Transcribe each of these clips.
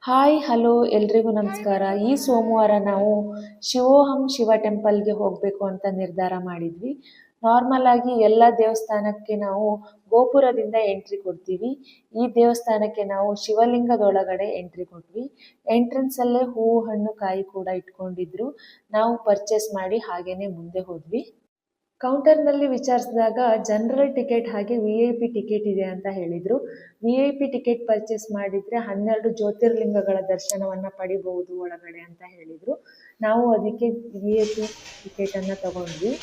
Hi hello ಎಲ್ರಿಗೂ ನಮಸ್ಕಾರ. ಈ ಸೋಮವಾರ ನಾವು ಶಿವೋಹಂ ಶಿವ ಟೆಂಪಲ್ಗೆ ಹೋಗಬೇಕು ಅಂತ ನಿರ್ಧಾರ ಮಾಡಿದ್ವಿ. ನಾರ್ಮಲ್ ಆಗಿ ಎಲ್ಲ ದೇವಸ್ಥಾನಕ್ಕೆ ನಾವು ಗೋಪುರದಿಂದ ಎಂಟ್ರಿ ಕೊಡ್ತೀವಿ. ಈ ದೇವಸ್ಥಾನಕ್ಕೆ ನಾವು ಶಿವಲಿಂಗದೊಳಗಡೆ ಎಂಟ್ರಿ ಕೊಟ್ವಿ. ಎಂಟ್ರೆನ್ಸ್ ಅಲ್ಲೇ ಹೂವು ಹಣ್ಣು ಕಾಯಿ ಕೂಡ ಇಟ್ಕೊಂಡಿದ್ರು. ನಾವು ಪರ್ಚೇಸ್ ಮಾಡಿ ಹಾಗೇನೆ ಮುಂದೆ ಹೋದ್ವಿ. ಕೌಂಟರ್ನಲ್ಲಿ ವಿಚಾರಿಸಿದಾಗ ಜನರಲ್ ಟಿಕೆಟ್ ಹಾಗೆ VIP ಟಿಕೆಟ್ ಇದೆ ಅಂತ ಹೇಳಿದರು. VIP ಟಿಕೆಟ್ ಪರ್ಚೇಸ್ ಮಾಡಿದರೆ 12 ಜ್ಯೋತಿರ್ಲಿಂಗಗಳ ದರ್ಶನವನ್ನು ಪಡಿಬಹುದು ಒಳಗಡೆ ಅಂತ ಹೇಳಿದರು. ನಾವು ಅದಕ್ಕೆ VIP ಟಿಕೆಟನ್ನು ತಗೊಂಡ್ವಿ.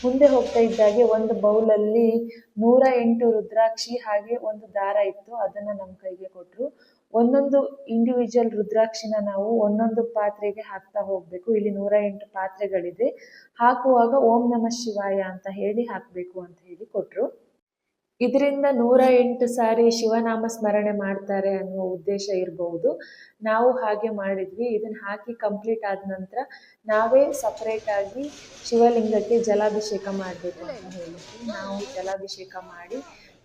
ಮುಂದೆ ಹೋಗ್ತಾ ಇದ್ದಾಗೆ ಒಂದು ಬೌಲಲ್ಲಿ 108 ರುದ್ರಾಕ್ಷಿ ಹಾಗೆ ಒಂದು ದಾರ ಇತ್ತು. ಅದನ್ನು ನಮ್ಮ ಕೈಗೆ ಕೊಟ್ಟರು. ಒಂದೊಂದು ಇಂಡಿವಿಜುವಲ್ ರುದ್ರಾಕ್ಷಿನ ನಾವು ಒಂದೊಂದು ಪಾತ್ರೆಗೆ ಹಾಕ್ತಾ ಹೋಗಬೇಕು. ಇಲ್ಲಿ 108 ಪಾತ್ರೆಗಳಿದೆ. ಹಾಕುವಾಗ ಓಂ ನಮಃ ಶಿವಾಯ ಅಂತ ಹೇಳಿ ಹಾಕಬೇಕು ಅಂತ ಹೇಳಿ ಕೊಟ್ಟರು. ಇದರಿಂದ 108 ಸಾರಿ ಶಿವನಾಮ ಸ್ಮರಣೆ ಮಾಡ್ತಾರೆ ಅನ್ನುವ ಉದ್ದೇಶ ಇರಬಹುದು. ನಾವು ಹಾಗೆ ಮಾಡಿದ್ವಿ. ಇದನ್ನು ಹಾಕಿ ಕಂಪ್ಲೀಟ್ ಆದ ನಂತರ ನಾವೇ ಸಪ್ರೇಟಾಗಿ ಶಿವಲಿಂಗಕ್ಕೆ ಜಲಾಭಿಷೇಕ ಮಾಡಬೇಕು ಅಂತ ಹೇಳಿದ್ವಿ. ನಾವು ಜಲಾಭಿಷೇಕ ಮಾಡಿ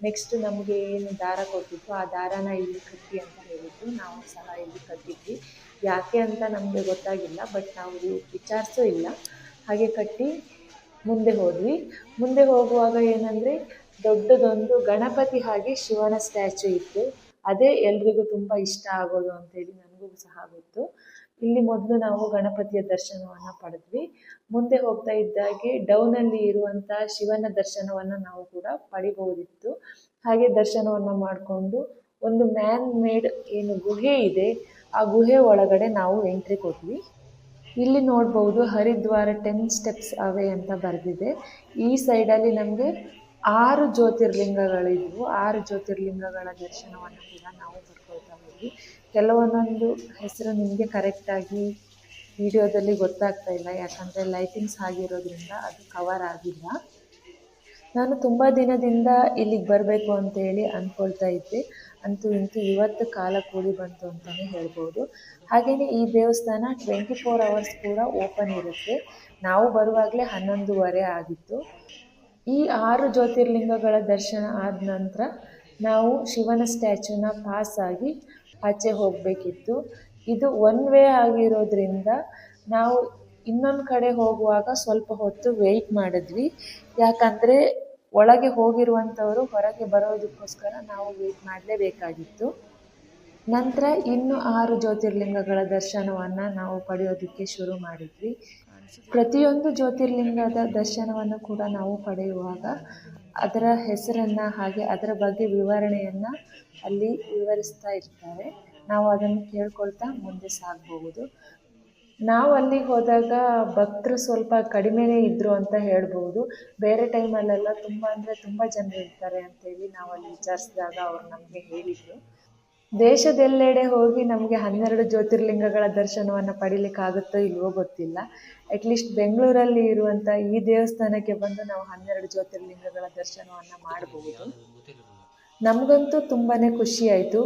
ನೆಕ್ಸ್ಟ್ ನಮಗೆ ಏನು ದಾರ ಕೊಟ್ಟಿತ್ತು ಆ ದಾರಾನ ಇಲ್ಲಿ ಕಟ್ಟಿ ಅಂತ ಹೇಳಿದ್ರು. ನಾವು ಸಹ ಇಲ್ಲಿ ಕಟ್ಟಿದ್ವಿ. ಯಾಕೆ ಅಂತ ನಮಗೆ ಗೊತ್ತಾಗಿಲ್ಲ, ಬಟ್ ನಾವು ವಿಚಾರಿಸೂ ಇಲ್ಲ. ಹಾಗೆ ಕಟ್ಟಿ ಮುಂದೆ ಹೋದ್ವಿ. ಮುಂದೆ ಹೋಗುವಾಗ ಏನಂದರೆ ದೊಡ್ಡದೊಂದು ಗಣಪತಿ ಹಾಗೆ ಶಿವನ ಸ್ಟ್ಯಾಚು ಇತ್ತು. ಅದೇ ಎಲ್ರಿಗೂ ತುಂಬ ಇಷ್ಟ ಆಗೋದು ಅಂತೇಳಿ ನನಗೂ ಸಹ ಗೊತ್ತು. ಇಲ್ಲಿ ಮೊದಲು ನಾವು ಗಣಪತಿಯ ದರ್ಶನವನ್ನು ಪಡೆದ್ವಿ. ಮುಂದೆ ಹೋಗ್ತಾ ಇದ್ದಾಗೆ ಡೌನಲ್ಲಿ ಇರುವಂಥ ಶಿವನ ದರ್ಶನವನ್ನು ನಾವು ಕೂಡ ಪಡಿಬಹುದಿತ್ತು. ಹಾಗೆ ದರ್ಶನವನ್ನು ಮಾಡಿಕೊಂಡು ಒಂದು ಮ್ಯಾನ್ ಮೇಡ್ ಏನು ಗುಹೆ ಇದೆ ಆ ಗುಹೆ ಒಳಗಡೆ ನಾವು ಎಂಟ್ರಿ ಕೊಟ್ವಿ. ಇಲ್ಲಿ ನೋಡ್ಬೋದು ಹರಿದ್ವಾರ 10 ಸ್ಟೆಪ್ಸ್ ಅವೇ ಅಂತ ಬರೆದಿದೆ. ಈ ಸೈಡಲ್ಲಿ ನಮಗೆ 6 ಜ್ಯೋತಿರ್ಲಿಂಗಗಳಿದ್ವು. 6 ಜ್ಯೋತಿರ್ಲಿಂಗಗಳ ದರ್ಶನವನ್ನು ಕೂಡ ನಾವು ಪಡ್ಕೊಳ್ತಾ ಹೋದ್ವಿ. ಕೆಲವೊಂದೊಂದು ಹೆಸರು ನಿಮಗೆ ಕರೆಕ್ಟಾಗಿ ವಿಡಿಯೋದಲ್ಲಿ ಗೊತ್ತಾಗ್ತಾ ಇಲ್ಲ, ಯಾಕಂದರೆ ಲೈಟಿಂಗ್ಸ್ ಆಗಿರೋದ್ರಿಂದ ಅದು ಕವರ್ ಆಗಿಲ್ಲ. ನಾನು ತುಂಬ ದಿನದಿಂದ ಇಲ್ಲಿಗೆ ಬರಬೇಕು ಅಂತೇಳಿ ಅಂದ್ಕೊಳ್ತಾ ಇದ್ದೆ. ಅಂತೂ ಇಂತೂ ಇವತ್ತು ಕಾಲ ಕೂಡಿ ಬಂತು ಅಂತಲೇ ಹೇಳ್ಬೋದು. ಹಾಗೆಯೇ ಈ ದೇವಸ್ಥಾನ 24 ಅವರ್ಸ್ ಕೂಡ ಓಪನ್ ಇರುತ್ತೆ. ನಾವು ಬರುವಾಗಲೇ 11:30 ಆಗಿತ್ತು. ಈ 6 ಜ್ಯೋತಿರ್ಲಿಂಗಗಳ ದರ್ಶನ ಆದ ನಂತರ ನಾವು ಶಿವನ ಸ್ಟ್ಯಾಚ್ಯೂನ ಪಾಸ್ ಆಗಿ ಆಚೆ ಹೋಗಬೇಕಿತ್ತು. ಇದು ಒನ್ ವೇ ಆಗಿರೋದ್ರಿಂದ ನಾವು ಇನ್ನೊಂದು ಕಡೆ ಹೋಗುವಾಗ ಸ್ವಲ್ಪ ಹೊತ್ತು ವೆಯ್ಟ್ ಮಾಡಿದ್ವಿ. ಯಾಕಂದರೆ ಒಳಗೆ ಹೋಗಿರುವಂಥವರು ಹೊರಗೆ ಬರೋದಕ್ಕೋಸ್ಕರ ನಾವು ವೆಯ್ಟ್ ಮಾಡಲೇಬೇಕಾಗಿತ್ತು. ನಂತರ ಇನ್ನು 6 ಜ್ಯೋತಿರ್ಲಿಂಗಗಳ ದರ್ಶನವನ್ನು ನಾವು ಪಡೆಯೋದಕ್ಕೆ ಶುರು ಮಾಡಿದ್ವಿ. ಪ್ರತಿಯೊಂದು ಜ್ಯೋತಿರ್ಲಿಂಗದ ದರ್ಶನವನ್ನು ಕೂಡ ನಾವು ಪಡೆಯುವಾಗ ಅದರ ಹೆಸರನ್ನು ಹಾಗೆ ಅದರ ಬಗ್ಗೆ ವಿವರಣೆಯನ್ನು ಅಲ್ಲಿ ವಿವರಿಸ್ತಾ ಇರ್ತಾರೆ. ನಾವು ಅದನ್ನು ಕೇಳ್ಕೊಳ್ತಾ ಮುಂದೆ ಸಾಗಬಹುದು. ನಾವು ಅಲ್ಲಿಗೆ ಹೋದಾಗ ಭಕ್ತರು ಸ್ವಲ್ಪ ಕಡಿಮೆನೇ ಇದ್ದರು ಅಂತ ಹೇಳ್ಬೋದು. ಬೇರೆ ಟೈಮಲ್ಲೆಲ್ಲ ತುಂಬ ಅಂದರೆ ತುಂಬ ಜನರು ಇರ್ತಾರೆ ಅಂತೇಳಿ ನಾವು ಅಲ್ಲಿ ವಿಚಾರಿಸಿದಾಗ ಅವ್ರು ನಮಗೆ ಹೇಳಿದರು. ದೇಶದೆಲ್ಲೆಡೆ ಹೋಗಿ ನಮಗೆ 12 ಜ್ಯೋತಿರ್ಲಿಂಗಗಳ ದರ್ಶನವನ್ನು ಪಡಿಲಿಕ್ಕಾಗುತ್ತೋ ಇಲ್ವೋ ಗೊತ್ತಿಲ್ಲ. ಅಟ್ಲೀಸ್ಟ್ ಬೆಂಗಳೂರಲ್ಲಿ ಇರುವಂಥ ಈ ದೇವಸ್ಥಾನಕ್ಕೆ ಬಂದು ನಾವು 12 ಜ್ಯೋತಿರ್ಲಿಂಗಗಳ ದರ್ಶನವನ್ನು ಮಾಡಬಹುದು. ನಮಗಂತೂ ತುಂಬಾ ಖುಷಿ ಆಯಿತು.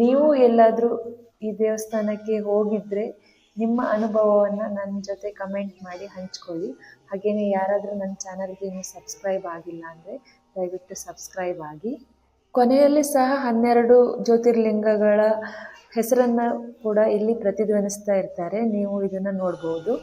ನೀವು ಎಲ್ಲಾದರೂ ಈ ದೇವಸ್ಥಾನಕ್ಕೆ ಹೋಗಿದ್ದರೆ ನಿಮ್ಮ ಅನುಭವವನ್ನು ನನ್ನ ಜೊತೆ ಕಮೆಂಟ್ ಮಾಡಿ ಹಂಚ್ಕೊಳ್ಳಿ. ಹಾಗೆಯೇ ಯಾರಾದರೂ ನನ್ನ ಚಾನಲ್ಗೆ ಇನ್ನೂ ಸಬ್ಸ್ಕ್ರೈಬ್ ಆಗಿಲ್ಲ ಅಂದರೆ ದಯವಿಟ್ಟು ಸಬ್ಸ್ಕ್ರೈಬ್ ಆಗಿ. ಕೊನೆಯಲ್ಲಿ ಸಹ 12 ಜ್ಯೋತಿರ್ಲಿಂಗಗಳ ಹೆಸರನ್ನು ಕೂಡ ಇಲ್ಲಿ ಪ್ರತಿಧ್ವನಿಸ್ತಾ ಇರ್ತಾರೆ. ನೀವು ಇದನ್ನು ನೋಡ್ಬೋದು.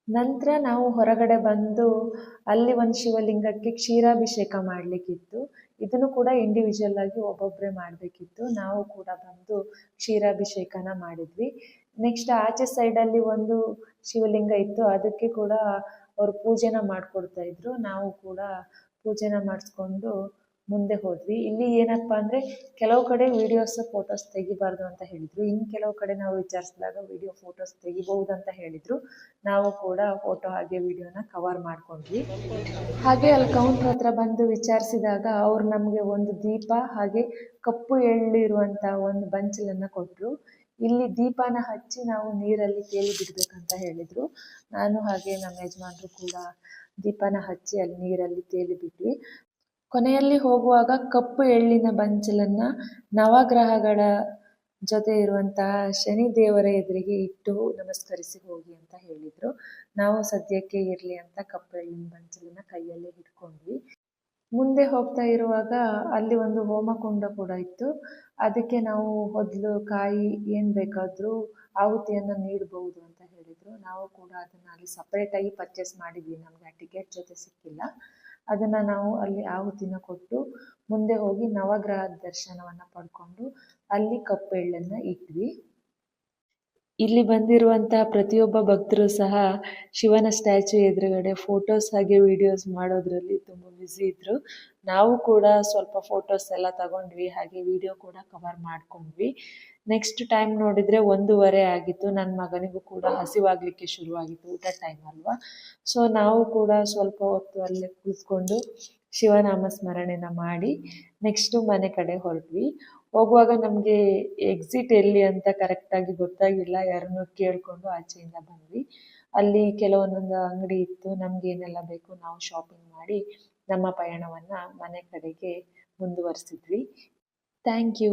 ನಂತರ ನಾವು ಹೊರಗಡೆ ಬಂದು ಅಲ್ಲಿ ಒಂದು ಶಿವಲಿಂಗಕ್ಕೆ ಕ್ಷೀರಾಭಿಷೇಕ ಮಾಡಲಿಕ್ಕಿತ್ತು. ಇದನ್ನು ಕೂಡ ಇಂಡಿವಿಜುವಲ್ ಆಗಿ ಒಬ್ಬೊಬ್ಬರೇ ಮಾಡಬೇಕಿತ್ತು. ನಾವು ಕೂಡ ಬಂದು ಕ್ಷೀರಾಭಿಷೇಕನ ಮಾಡಿದ್ವಿ. ನೆಕ್ಸ್ಟ್ ಆಚೆ ಸೈಡಲ್ಲಿ ಒಂದು ಶಿವಲಿಂಗ ಇತ್ತು, ಅದಕ್ಕೆ ಕೂಡ ಅವರು ಪೂಜೆನ ಮಾಡಿಕೊಡ್ತಾ ಇದ್ರು. ನಾವು ಕೂಡ ಪೂಜೆನ ಮಾಡಿಸ್ಕೊಂಡು ಮುಂದೆ ಹೋದ್ವಿ. ಇಲ್ಲಿ ಏನಪ್ಪ ಅಂದರೆ ಕೆಲವು ಕಡೆ ವೀಡಿಯೋಸ್ ಫೋಟೋಸ್ ತೆಗಿಬಾರ್ದು ಅಂತ ಹೇಳಿದರು. ಇನ್ನು ಕೆಲವು ಕಡೆ ನಾವು ವಿಚಾರಿಸಿದಾಗ ವಿಡಿಯೋ ಫೋಟೋಸ್ ತೆಗಿಬಹುದು ಅಂತ ಹೇಳಿದರು. ನಾವು ಕೂಡ ಫೋಟೋ ಹಾಗೆ ವಿಡಿಯೋನ ಕವರ್ ಮಾಡ್ಕೊಂಡ್ವಿ. ಹಾಗೆ ಅಲ್ಲಿ ಕೌಂಟ್ರ್ ಹತ್ರ ಬಂದು ವಿಚಾರಿಸಿದಾಗ ಅವ್ರು ನಮಗೆ ಒಂದು ದೀಪ ಹಾಗೆ ಕಪ್ಪು ಎಳ್ಳಿರುವಂಥ ಒಂದು ಬಂಚಲನ್ನು ಕೊಟ್ಟರು. ಇಲ್ಲಿ ದೀಪನ ಹಚ್ಚಿ ನಾವು ನೀರಲ್ಲಿ ತೇಲಿ ಬಿಡಬೇಕಂತ ಹೇಳಿದರು. ನಾನು ಹಾಗೆ ನಮ್ಮ ಯಜಮಾನರು ಕೂಡ ದೀಪನ ಹಚ್ಚಿ ಅಲ್ಲಿ ನೀರಲ್ಲಿ ತೇಲಿ ಬಿಟ್ವಿ. ಕೊನೆಯಲ್ಲಿ ಹೋಗುವಾಗ ಕಪ್ಪು ಎಳ್ಳಿನ ಬಂಚಲನ್ನು ನವಗ್ರಹಗಳ ಜೊತೆ ಇರುವಂತಹ ಶನಿ ದೇವರ ಎದುರಿಗೆ ಇಟ್ಟು ನಮಸ್ಕರಿಸಿ ಹೋಗಿ ಅಂತ ಹೇಳಿದರು. ನಾವು ಸದ್ಯಕ್ಕೆ ಇರಲಿ ಅಂತ ಕಪ್ಪು ಎಳ್ಳಿನ ಬಂಚಲನ್ನು ಕೈಯಲ್ಲೇ ಹಿಡ್ಕೊಂಡ್ವಿ. ಮುಂದೆ ಹೋಗ್ತಾ ಇರುವಾಗ ಅಲ್ಲಿ ಒಂದು ಹೋಮಕುಂಡ ಕೂಡ ಇತ್ತು. ಅದಕ್ಕೆ ನಾವು ಹೊದ್ಲು ಕಾಯಿ ಏನು ಬೇಕಾದರೂ ಆಹುತಿಯನ್ನು ನೀಡಬಹುದು ಅಂತ ಹೇಳಿದರು. ನಾವು ಕೂಡ ಅದನ್ನು ಅಲ್ಲಿ ಸಪ್ರೇಟಾಗಿ ಪರ್ಚೇಸ್ ಮಾಡಿದ್ವಿ, ನಮಗೆ ಆ ಟಿಕೆಟ್ ಜೊತೆ ಸಿಕ್ಕಿಲ್ಲ. ಅದನ್ನು ನಾವು ಅಲ್ಲಿ ಆಹುತಿನ ಕೊಟ್ಟು ಮುಂದೆ ಹೋಗಿ ನವಗ್ರಹದ ದರ್ಶನವನ್ನು ಪಡ್ಕೊಂಡು ಅಲ್ಲಿ ಕಪ್ಪು ಎಳ್ಳನ್ನು ಇಟ್ವಿ. ಇಲ್ಲಿ ಬಂದಿರುವಂತಹ ಪ್ರತಿಯೊಬ್ಬ ಭಕ್ತರು ಸಹ ಶಿವನ ಸ್ಟ್ಯಾಚು ಎದುರುಗಡೆ ಫೋಟೋಸ್ ಹಾಗೆ ವಿಡಿಯೋಸ್ ಮಾಡೋದ್ರಲ್ಲಿ ತುಂಬ ಬ್ಯುಸಿ ಇದ್ದರು. ನಾವು ಕೂಡ ಸ್ವಲ್ಪ ಫೋಟೋಸ್ ಎಲ್ಲ ತಗೊಂಡ್ವಿ, ಹಾಗೆ ವಿಡಿಯೋ ಕೂಡ ಕವರ್ ಮಾಡ್ಕೊಂಡ್ವಿ. ನೆಕ್ಸ್ಟ್ ಟೈಮ್ ನೋಡಿದರೆ 1:30 ಆಗಿತ್ತು. ನನ್ನ ಮಗನಿಗೂ ಕೂಡ ಹಸಿವಾಗಲಿಕ್ಕೆ ಶುರುವಾಗಿತ್ತು, ಊಟ ಟೈಮ್ ಅಲ್ವಾ. ಸೊ ನಾವು ಕೂಡ ಸ್ವಲ್ಪ ಹೊತ್ತು ಅಲ್ಲೇ ಕೂತ್ಕೊಂಡು ಶಿವನಾಮ ಸ್ಮರಣೆನ ಮಾಡಿ ನೆಕ್ಸ್ಟು ಮನೆ ಕಡೆ ಹೊರಟ್ವಿ. ಹೋಗುವಾಗ ನಮಗೆ ಎಕ್ಸಿಟ್ ಎಲ್ಲಿ ಅಂತ ಕರೆಕ್ಟಾಗಿ ಗೊತ್ತಾಗಿಲ್ಲ, ಯಾರನ್ನೂ ಕೇಳಿಕೊಂಡು ಆಚೆಯಿಂದ ಬಂದ್ವಿ. ಅಲ್ಲಿ ಕೆಲವೊಂದೊಂದು ಅಂಗಡಿ ಇತ್ತು, ನಮಗೇನೆಲ್ಲ ಬೇಕು ನಾವು ಶಾಪಿಂಗ್ ಮಾಡಿ ನಮ್ಮ ಪಯಣವನ್ನು ಮನೆ ಕಡೆಗೆ ಮುಂದುವರಿಸಿದ್ವಿ. Thank you.